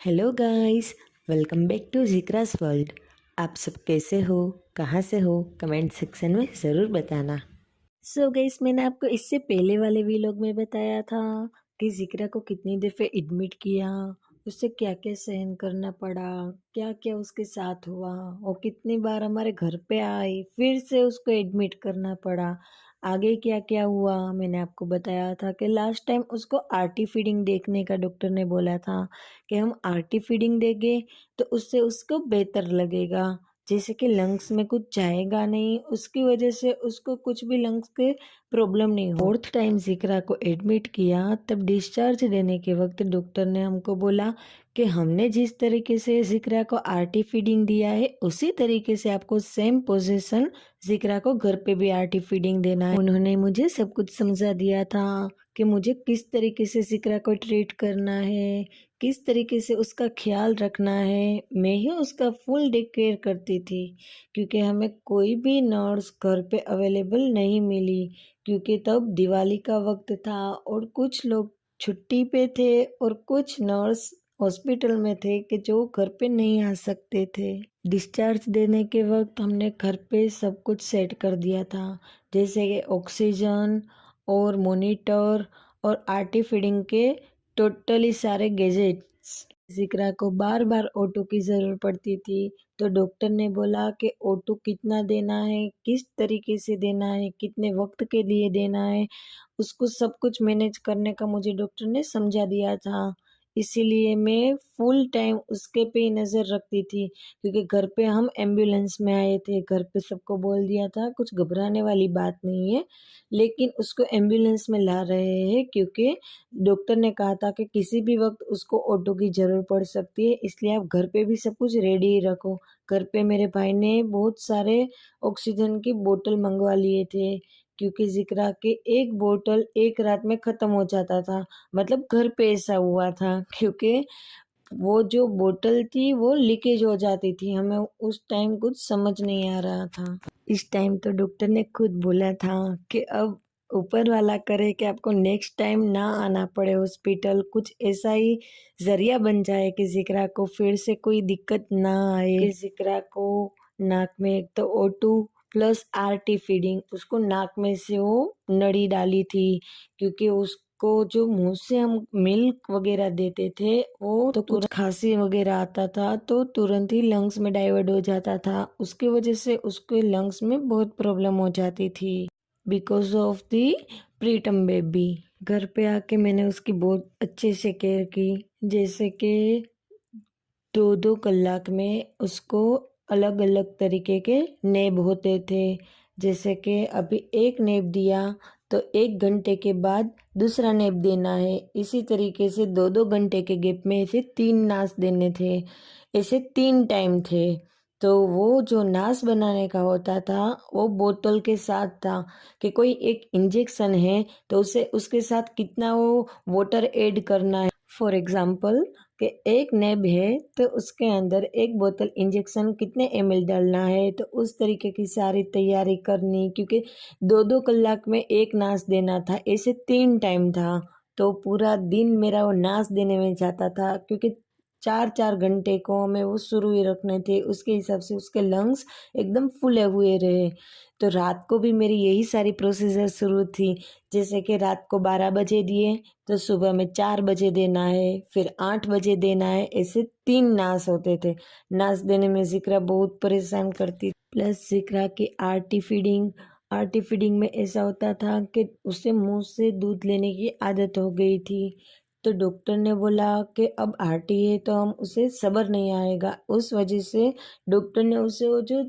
Hello guys, welcome back to जिक्रास world. आप सब कैसे हो, कहाँ से हो, कमेंट सेक्शन में ज़रूर बताना। सो गाइस, मैंने आपको इससे पहले वाले व्लॉग में बताया था कि जिक्रा को कितनी दफ़े एडमिट किया, उससे क्या क्या सहन करना पड़ा, क्या क्या उसके साथ हुआ और कितनी बार हमारे घर पे आई, फिर से उसको एडमिट करना पड़ा। आगे क्या क्या हुआ मैंने आपको बताया था कि लास्ट टाइम उसको आरटी फीडिंग देखने का डॉक्टर ने बोला था कि हम आरटी फीडिंग देंगे तो उससे उसको बेहतर लगेगा, जैसे कि लंग्स में कुछ जाएगा नहीं, उसकी वजह से उसको कुछ भी लंग्स के प्रॉब्लम नहीं हो। फोर्थ टाइम जिक्रा को एडमिट किया तब डिस्चार्ज देने के वक्त डॉक्टर ने हमको बोला कि हमने जिस तरीके से जिक्रा को आरटी फीडिंग दिया है उसी तरीके से आपको सेम पोजीशन जिक्रा को घर पे भी आरटी फीडिंग देना है। उन्होंने मुझे सब कुछ समझा दिया था कि मुझे किस तरीके से जिक्रा को ट्रीट करना है, किस तरीके से उसका ख्याल रखना है। मैं ही उसका फुल डे केयर करती थी क्योंकि हमें कोई भी नर्स घर पे अवेलेबल नहीं मिली, क्योंकि तब दिवाली का वक्त था और कुछ लोग छुट्टी पे थे और कुछ नर्स हॉस्पिटल में थे कि जो घर पे नहीं आ सकते थे। डिस्चार्ज देने के वक्त हमने घर पे सब कुछ सेट कर दिया था, जैसे कि ऑक्सीजन और मॉनिटर और आरटी फीडिंग के टोटली सारे गैजेट्स। जिक्रा को बार बार O2 की ज़रूरत पड़ती थी तो डॉक्टर ने बोला कि O2 कितना देना है, किस तरीके से देना है, कितने वक्त के लिए देना है, उसको सब कुछ मैनेज करने का मुझे डॉक्टर ने समझा दिया था। इसीलिए मैं फुल टाइम उसके पे ही नज़र रखती थी, क्योंकि घर पे हम एम्बुलेंस में आए थे, घर पे सबको बोल दिया था कुछ घबराने वाली बात नहीं है, लेकिन उसको एम्बुलेंस में ला रहे हैं क्योंकि डॉक्टर ने कहा था कि किसी भी वक्त उसको ऑटो की ज़रूरत पड़ सकती है, इसलिए आप घर पे भी सब कुछ रेडी ही रखो। घर पे मेरे भाई ने बहुत सारे ऑक्सीजन की बोतल मंगवा लिए थे क्योंकि जिक्रा के एक बोतल एक रात में ख़त्म हो जाता था। मतलब घर पे ऐसा हुआ था क्योंकि वो जो बोतल थी वो लीकेज हो जाती थी, हमें उस टाइम कुछ समझ नहीं आ रहा था। इस टाइम तो डॉक्टर ने खुद बोला था कि अब ऊपर वाला करे कि आपको नेक्स्ट टाइम ना आना पड़े हॉस्पिटल, कुछ ऐसा ही जरिया बन जाए कि जिक्रा को फिर से कोई दिक्कत ना आए। कि जिक्रा को नाक में एक तो O2 प्लस आरटी फीडिंग, उसको नाक में से वो नली डाली थी क्योंकि उसको जो मुंह से हम मिल्क वगैरह देते थे वो तो कुछ खांसी वगैरह आता था तो तुरंत ही लंग्स में डाइवर्ट हो जाता था, उसकी वजह से उसके लंग्स में बहुत प्रॉब्लम हो जाती थी because of the preterm baby. घर पे आके मैंने उसकी बहुत अच्छे से केयर की, जैसे कि 2-2 कलाक में उसको अलग अलग तरीके के नेब होते थे, जैसे कि अभी एक नेब दिया तो 1 घंटे के बाद दूसरा नेब देना है, इसी तरीके से 2-2 घंटे के गैप में ऐसे 3 नाश देने थे, ऐसे 3 टाइम थे। तो वो जो नाश बनाने का होता था वो बोतल के साथ था कि कोई एक इंजेक्शन है तो उसे उसके साथ कितना वो वाटर ऐड करना है। फॉर एग्जाम्पल कि एक नेब है तो उसके अंदर एक बोतल इंजेक्शन कितने ml डालना है, तो उस तरीके की सारी तैयारी करनी, क्योंकि 2-2 कलाक में एक नाश देना था, ऐसे 3 टाइम था तो पूरा दिन मेरा वो नाश देने में जाता था क्योंकि 4-4 घंटे को हमें वो शुरू ही रखने थे, उसके हिसाब से उसके लंग्स एकदम फूले हुए रहे। तो रात को भी मेरी यही सारी प्रोसीजर शुरू थी, जैसे कि रात को 12 बजे दिए तो सुबह में 4 बजे देना है, फिर 8 बजे देना है, ऐसे 3 नाश होते थे। नाश देने में जिक्रा बहुत परेशान करती, प्लस जिक्रा की आरटी फीडिंग में ऐसा होता था कि उसे मुंह से दूध लेने की आदत हो गई थी, तो डॉक्टर ने बोला कि अब आरटी है तो हम उसे सब्र नहीं आएगा, उस वजह से डॉक्टर ने उसे वो जो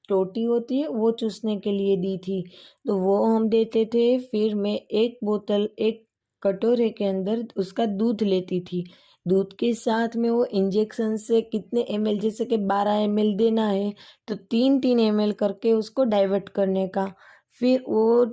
टोटी होती है वो चूसने के लिए दी थी, तो वो हम देते थे। फिर मैं एक बोतल एक कटोरे के अंदर उसका दूध लेती थी, दूध के साथ में वो इंजेक्शन से कितने ml, जैसे कि 12 ml देना है तो 3-3 ml करके उसको डाइवर्ट करने का, फिर वो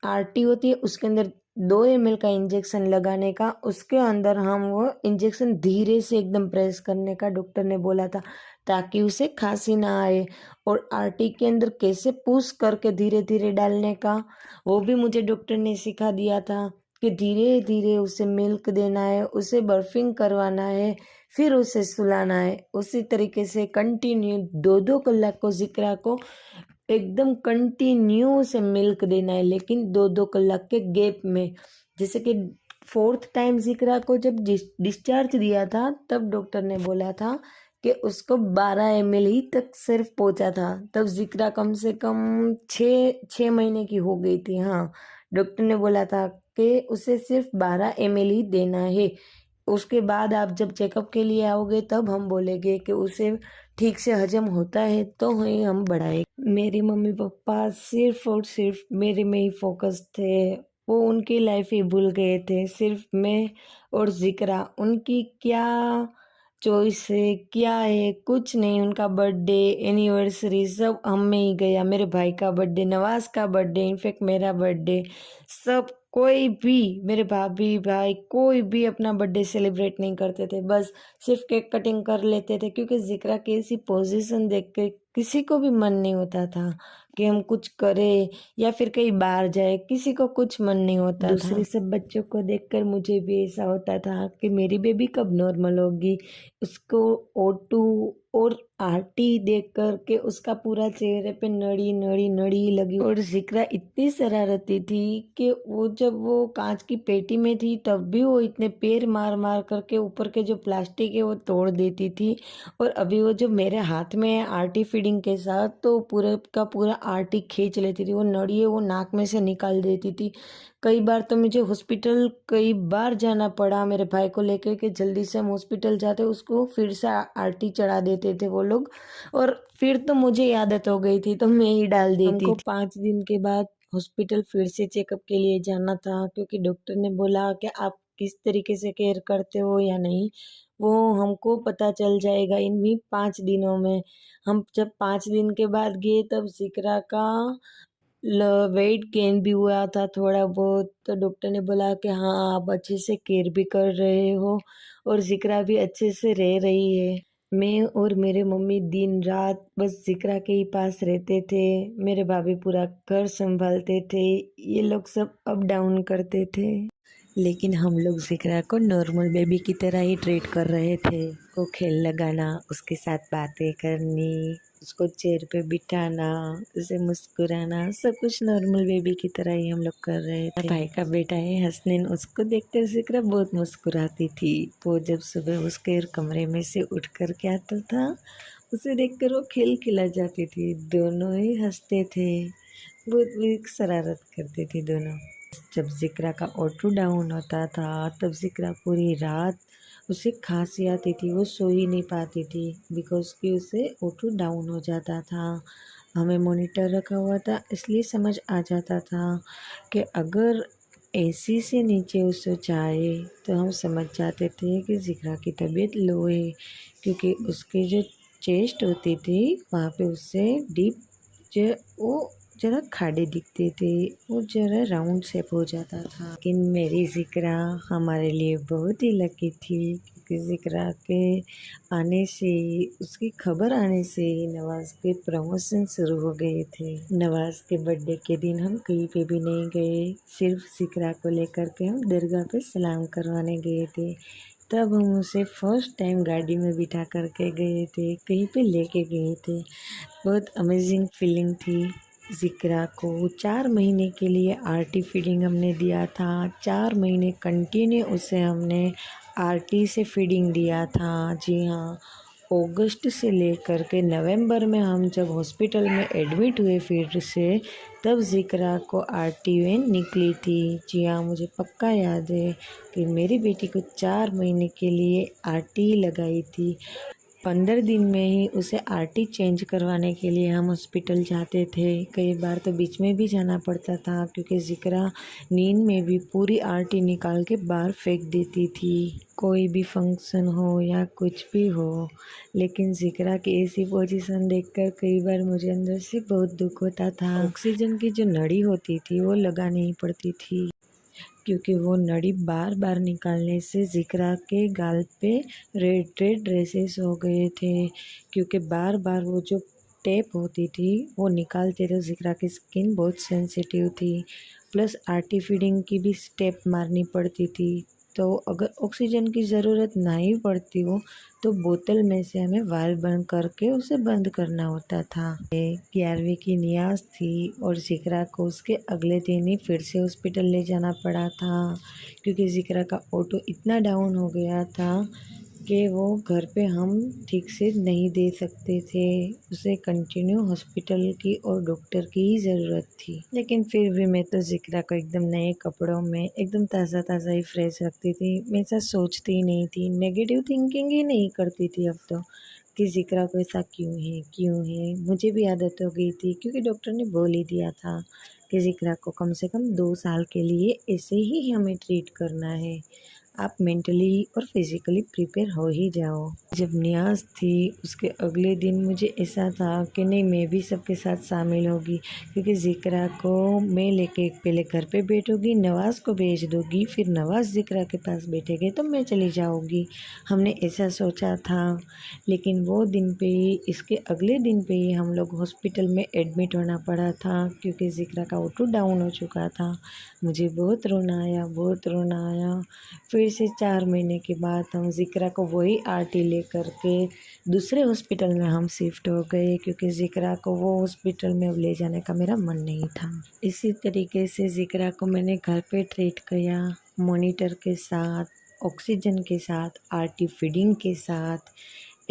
आरटी होती है उसके अंदर 2 ml का इंजेक्शन लगाने का, उसके अंदर हम वो इंजेक्शन धीरे से एकदम प्रेस करने का डॉक्टर ने बोला था ताकि उसे खांसी ना आए। और आरटी के अंदर कैसे पुश करके धीरे धीरे डालने का वो भी मुझे डॉक्टर ने सिखा दिया था कि धीरे धीरे उसे मिल्क देना है, उसे बर्फिंग करवाना है, फिर उसे सुलाना है। उसी तरीके से कंटिन्यू 2-2 कलाक को ज़िक्रा को एकदम कंटिन्यू से मिल्क देना है, लेकिन 2-2 कलाक के गैप में। जैसे कि 4th टाइम ज़िक्रा को जब डिस्चार्ज दिया था, तब डॉक्टर ने बोला था कि उसको 12 ml ही तक सिर्फ पहुंचा था। तब ज़िक्रा कम से कम 6 महीने की हो गई थी। हाँ, डॉक्टर ने बोला था कि उसे सिर्फ 12 ml ही देना है। उसके बाद आप जब चेकअप के लिए आओगे तब हम बोलेंगे कि उसे ठीक से हजम होता है तो ही हम बढ़ाए। मेरे मम्मी पापा सिर्फ और सिर्फ मेरे में ही फोकस थे। वो उनकी लाइफ ही भूल गए थे। सिर्फ मैं और ज़िक्रा, उनकी क्या चॉइस है, क्या है, कुछ नहीं। उनका बर्थडे, एनिवर्सरी सब हम में ही गया। मेरे भाई का बर्थडे, नवाज का बर्थडे, इनफैक्ट मेरा बर्थडे, सब कोई भी, मेरे भाभी भाई कोई भी अपना बर्थडे सेलिब्रेट नहीं करते थे। बस सिर्फ केक कटिंग कर लेते थे, क्योंकि ज़िक्रा की ऐसी पोजीशन देख के किसी को भी मन नहीं होता था कि हम कुछ करें या फिर कहीं बाहर जाए। किसी को कुछ मन नहीं होता था। दूसरे सब बच्चों को देखकर मुझे भी ऐसा होता था कि मेरी बेबी कब नॉर्मल होगी। उसको O2 और आरटी देख कर के उसका पूरा चेहरे पे नड़ी नड़ी नड़ी लगी। और ज़िक्रा इतनी शरारती थी कि वो जब वो कांच की पेटी में थी तब भी वो इतने पैर मार मार करके ऊपर के जो प्लास्टिक है वो तोड़ देती थी। और अभी वो जो मेरे हाथ में है आरटी फीडिंग के साथ, तो पूरे का पूरा आरटी खींच लेती थी। वो नड़ी है वो नाक में से निकाल देती थी। कई बार तो मुझे हॉस्पिटल कई बार जाना पड़ा मेरे भाई को लेकर के जल्दी से हम हॉस्पिटल जाते, उसको फिर से आरटी चढ़ा देते थे वो लोग। और फिर तो मुझे आदत हो गई थी तो मैं ही डाल देती थी। हमको 5 दिन के बाद हॉस्पिटल फिर से चेकअप के लिए जाना था, क्योंकि डॉक्टर ने बोला कि आप किस तरीके से केयर करते हो या नहीं वो हमको पता चल जाएगा इन्हीं 5 दिनों में। हम जब 5 दिन के बाद गए तब ज़िक्रा का वेट गेन भी हुआ था थोड़ा बहुत। तो डॉक्टर ने बोला कि हाँ आप अच्छे से केयर भी कर रहे हो और ज़िक्रा भी अच्छे से रह रही है। मैं और मेरे मम्मी दिन रात बस ज़िक्रा के ही पास रहते थे। मेरे भाभी पूरा घर संभालते थे। ये लोग सब अप डाउन करते थे, लेकिन हम लोग ज़िक्रा को नॉर्मल बेबी की तरह ही ट्रीट कर रहे थे। को खेल लगाना, उसके साथ बातें करनी, उसको चेयर पे बिठाना, उसे मुस्कुराना, सब कुछ नॉर्मल बेबी की तरह ही हम लोग कर रहे थे। भाई का बेटा है हसनैन, उसको देखकर ज़िक्रा बहुत मुस्कुराती थी। वो जब सुबह उसके कमरे में से उठ कर के आता था, उसे देखकर वो खिलखिला जाती थी। दोनों ही हंसते थे, बहुत शरारत करते थे दोनों। जब ज़िक्रा का O2 डाउन होता था तब ज़िक्रा पूरी रात उसे खांसी आती थी। वो सो ही नहीं पाती थी बिकॉज़ कि उसे O2 डाउन हो जाता था। हमें मॉनिटर रखा हुआ था, इसलिए समझ आ जाता था कि अगर 80 से नीचे उसे जाए तो हम समझ जाते थे कि ज़िक्रा की तबीयत लो है, क्योंकि उसकी जो चेस्ट होती थी वहाँ पे उससे डीप जो वो ज़रा खाड़े दिखते थे, वो ज़रा राउंड शेप हो जाता था। लेकिन मेरी ज़िक्रा हमारे लिए बहुत ही लकी थी, क्योंकि ज़िक्रा के आने से ही, उसकी खबर आने से ही नवाज़ के प्रमोशन शुरू हो गए थे। नवाज़ के बर्थडे के दिन हम कहीं पे भी नहीं गए, सिर्फ ज़िक्रा को लेकर के हम दरगाह पे सलाम करवाने गए थे। तब हम उसे फर्स्ट टाइम गाड़ी में बिठा करके गए थे, कहीं पे लेके गए थे। बहुत अमेजिंग फीलिंग थी। ज़िक्रा को 4 महीने के लिए आरटी फीडिंग हमने दिया था। 4 महीने कंटिन्यू उसे हमने आरटी से फीडिंग दिया था। जी हाँ, अगस्त से लेकर के नवंबर में हम जब हॉस्पिटल में एडमिट हुए फिर से, तब ज़िक्रा को आरटी वेन निकली थी। जी हाँ, मुझे पक्का याद है कि मेरी बेटी को 4 महीने के लिए आरटी लगाई थी। 15 दिन में ही उसे आरटी चेंज करवाने के लिए हम हॉस्पिटल जाते थे। कई बार तो बीच में भी जाना पड़ता था, क्योंकि ज़िक्रा नींद में भी पूरी आरटी निकाल के बाहर फेंक देती थी। कोई भी फंक्शन हो या कुछ भी हो, लेकिन ज़िक्रा की ऐसी पोजीशन देखकर कई बार मुझे अंदर से बहुत दुख होता था। ऑक्सीजन की जो नली होती थी वो लगानी ही पड़ती थी, क्योंकि वो नली बार बार निकालने से ज़िक्रा के गाल पे रेड रेड रेसेस हो गए थे, क्योंकि बार बार वो जो टेप होती थी वो निकालते थे। ज़िक्रा की स्किन बहुत सेंसिटिव थी, प्लस आरटी फीडिंग की भी स्टेप मारनी पड़ती थी, तो अगर ऑक्सीजन की ज़रूरत नहीं पड़ती हो तो बोतल में से हमें वाल्व बंद करके उसे बंद करना होता था। 11वीं की नियाज़ थी और ज़िक्रा को उसके अगले दिन ही फिर से हॉस्पिटल ले जाना पड़ा था, क्योंकि ज़िक्रा का ऑटो इतना डाउन हो गया था कि वो घर पे हम ठीक से नहीं दे सकते थे। उसे कंटिन्यू हॉस्पिटल की और डॉक्टर की ही ज़रूरत थी। लेकिन फिर भी मैं तो ज़िक्रा को एकदम नए कपड़ों में एकदम ताज़ा ताज़ा ही फ्रेश रखती थी। मैं ऐसा सोचती ही नहीं थी, नेगेटिव थिंकिंग ही नहीं करती थी अब तो, कि ज़िक्रा को ऐसा क्यों है। मुझे भी आदत हो गई थी, क्योंकि डॉक्टर ने बोल ही दिया था कि ज़िक्रा को कम से कम 2 साल के लिए ऐसे ही हमें ट्रीट करना है। आप मेंटली और फिज़िकली प्रिपेयर हो ही जाओ। जब नियाज़ थी उसके अगले दिन मुझे ऐसा था कि नहीं, मैं भी सबके साथ शामिल होगी, क्योंकि ज़िक्रा को मैं लेके पहले घर पे बैठूँगी, नवाज़ को भेज दूँगी, फिर नवाज़ ज़िक्रा के पास बैठेंगे तो मैं चली जाऊँगी। हमने ऐसा सोचा था। लेकिन वो दिन पे ही, इसके अगले दिन पे ही हम लोग हॉस्पिटल में एडमिट होना पड़ा था, क्योंकि ज़िक्रा का ऑटो डाउन हो चुका था। मुझे बहुत रोना आया, बहुत रोना आया। फिर से 4 महीने के बाद हम ज़िक्रा को वही आरटी लेकर के दूसरे हॉस्पिटल में हम शिफ्ट हो गए, क्योंकि ज़िक्रा को वो हॉस्पिटल में अब ले जाने का मेरा मन नहीं था। इसी तरीके से ज़िक्रा को मैंने घर पे ट्रीट किया, मॉनिटर के साथ, ऑक्सीजन के साथ, आरटी फीडिंग के साथ।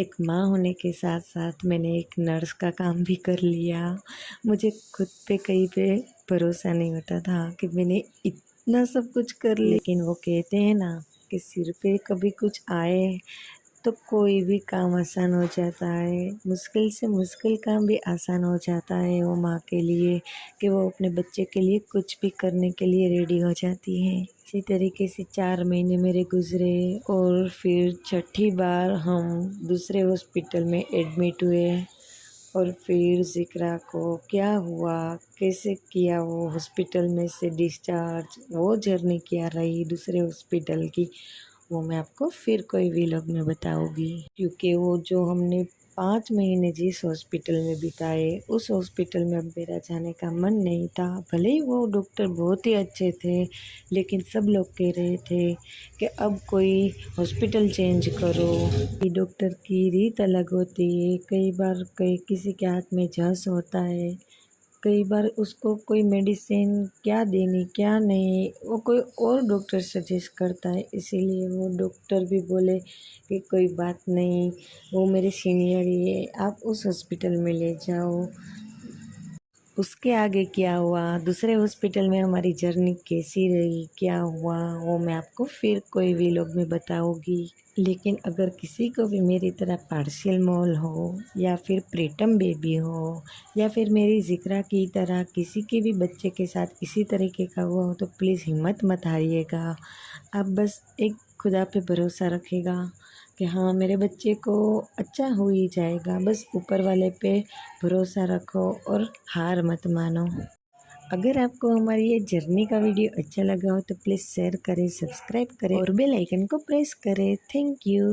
एक माँ होने के साथ साथ मैंने एक नर्स का काम भी कर लिया। मुझे खुद पे कहीं पे भरोसा नहीं होता था कि मैंने इतना सब कुछ कर लिया। लेकिन वो कहते हैं ना कि सिर पे कभी कुछ आए तो कोई भी काम आसान हो जाता है। मुश्किल से मुश्किल काम भी आसान हो जाता है वो माँ के लिए, कि वो अपने बच्चे के लिए कुछ भी करने के लिए रेडी हो जाती है। इसी तरीके से 4 महीने मेरे गुजरे और फिर छठी बार हम दूसरे हॉस्पिटल में एडमिट हुए। और फिर ज़िक्रा को क्या हुआ, कैसे किया वो हॉस्पिटल में से डिस्चार्ज, वो जर्नी क्या रही दूसरे हॉस्पिटल की, वो मैं आपको फिर कोई व्लॉग में बताऊँगी। क्योंकि वो जो हमने 5 महीने जिस हॉस्पिटल में बिताए, उस हॉस्पिटल में अब मेरा जाने का मन नहीं था। भले ही वो डॉक्टर बहुत ही अच्छे थे, लेकिन सब लोग कह रहे थे कि अब कोई हॉस्पिटल चेंज करो। ये डॉक्टर की रीत अलग होती है। कई बार किसी के हाथ में झंस होता है, कई बार उसको कोई मेडिसिन क्या देनी क्या नहीं, वो कोई और डॉक्टर सजेस्ट करता है। इसीलिए वो डॉक्टर भी बोले कि कोई बात नहीं, वो मेरे सीनियर ही है, आप उस हॉस्पिटल में ले जाओ। उसके आगे क्या हुआ, दूसरे हॉस्पिटल में हमारी जर्नी कैसी रही, क्या हुआ, वो मैं आपको फिर कोई व्लॉग में बताऊंगी। लेकिन अगर किसी को भी मेरी तरह पार्शियल मोल हो, या फिर प्रीटम बेबी हो, या फिर मेरी ज़िक्रा की तरह किसी के भी बच्चे के साथ इसी तरीके का हुआ हो, तो प्लीज़ हिम्मत मत हारिएगा। आप बस एक खुदा पे भरोसा रखिएगा कि हाँ, मेरे बच्चे को अच्छा हो ही जाएगा। बस ऊपर वाले पे भरोसा रखो और हार मत मानो। अगर आपको हमारी ये जर्नी का वीडियो अच्छा लगा हो तो प्लीज़ शेयर करें, सब्सक्राइब करें और बेल आइकन को प्रेस करें। Thank you.